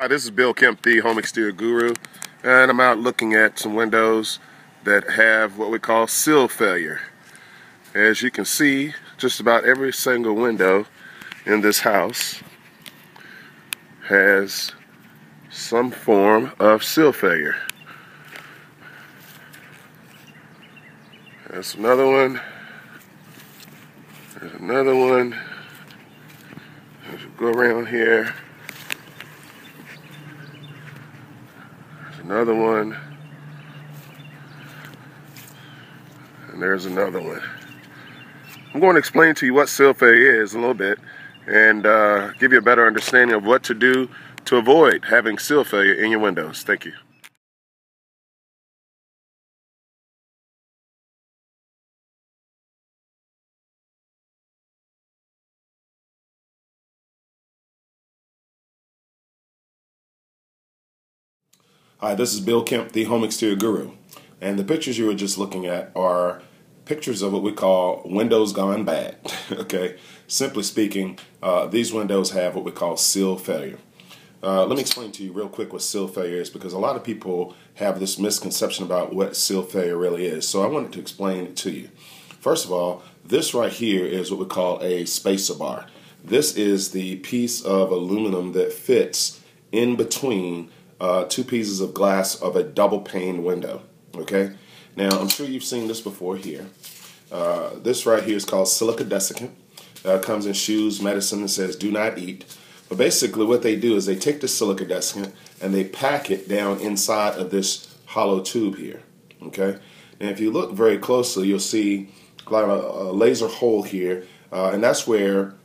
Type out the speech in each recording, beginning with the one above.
Hi, this is Bill Kemp, the home exterior guru, and I'm out looking at some windows that have what we call sill failure. As you can see, just about every single window in this house has some form of sill failure. There's another one. There's another one. As you go around here, another one, and there's another one. I'm going to explain to you what sill failure is a little bit and give you a better understanding of what to do to avoid having sill failure in your windows. Thank you. Hi, this is Bill Kemp, the home exterior guru, and the pictures you were just looking at are pictures of what we call windows gone bad. Okay, simply speaking, these windows have what we call sill failure. Let me explain to you real quick what sill failure is, because a lot of people have this misconception about what sill failure really is. So I wanted to explain it to you. First of all, this right here is what we call a spacer bar. This is the piece of aluminum that fits in between two pieces of glass of a double pane window. Okay, now I'm sure you've seen this before here. This right here is called silica desiccant. Comes in shoes, medicine, and says do not eat. But basically what they do is they take the silica desiccant and they pack it down inside of this hollow tube here. Okay, and if you look very closely, you'll see like a laser hole here, and that's where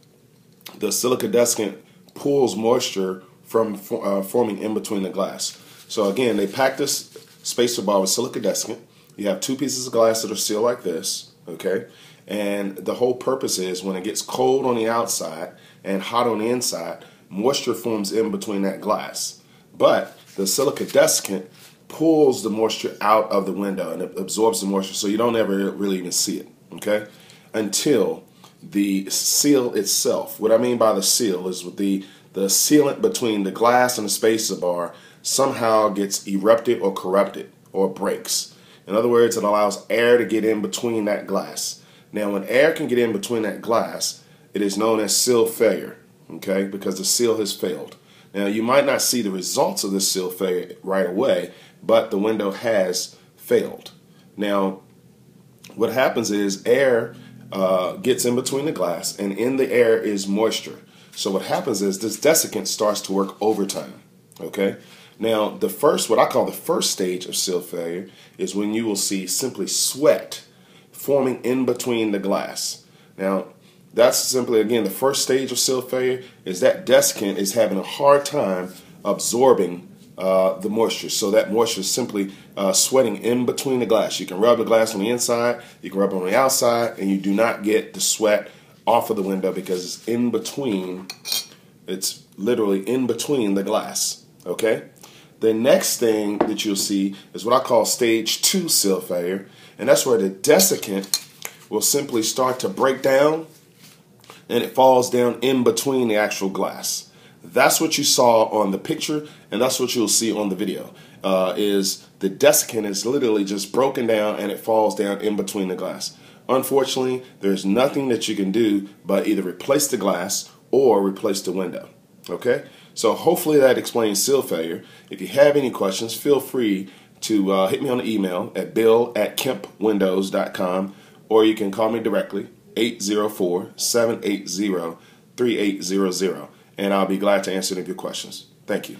the silica desiccant pulls moisture from forming in between the glass. So again, they pack this spacer bar with silica desiccant. You have two pieces of glass that are sealed like this, okay? And the whole purpose is when it gets cold on the outside and hot on the inside, moisture forms in between that glass. But the silica desiccant pulls the moisture out of the window and it absorbs the moisture, so you don't ever really even see it, okay? Until the seal itself. What I mean by the seal is with the sealant between the glass and the spacer bar somehow gets erupted or corrupted or breaks. In other words, it allows air to get in between that glass. Now, when air can get in between that glass, it is known as sill failure, okay, because the seal has failed. Now, you might not see the results of this sill failure right away, but the window has failed. Now, what happens is air gets in between the glass, and in the air is moisture. So what happens is this desiccant starts to work overtime, okay? Now, what I call the first stage of sill failure is when you will see simply sweat forming in between the glass. Now, that's simply, again, the first stage of sill failure is that desiccant is having a hard time absorbing the moisture. So that moisture is simply sweating in between the glass. You can rub the glass on the inside, you can rub it on the outside, and you do not get the sweat off of the window because it's in between, it's literally in between the glass, okay? The next thing that you'll see is what I call stage 2 sill failure, and that's where the desiccant will simply start to break down and it falls down in between the actual glass. That's what you saw on the picture, and that's what you'll see on the video, is the desiccant is literally just broken down and it falls down in between the glass. Unfortunately, there's nothing that you can do but either replace the glass or replace the window. Okay? So hopefully that explains sill failure. If you have any questions, feel free to hit me on the email at bill@kempwindows.com, or you can call me directly, 804-780-3800, and I'll be glad to answer any of your questions. Thank you.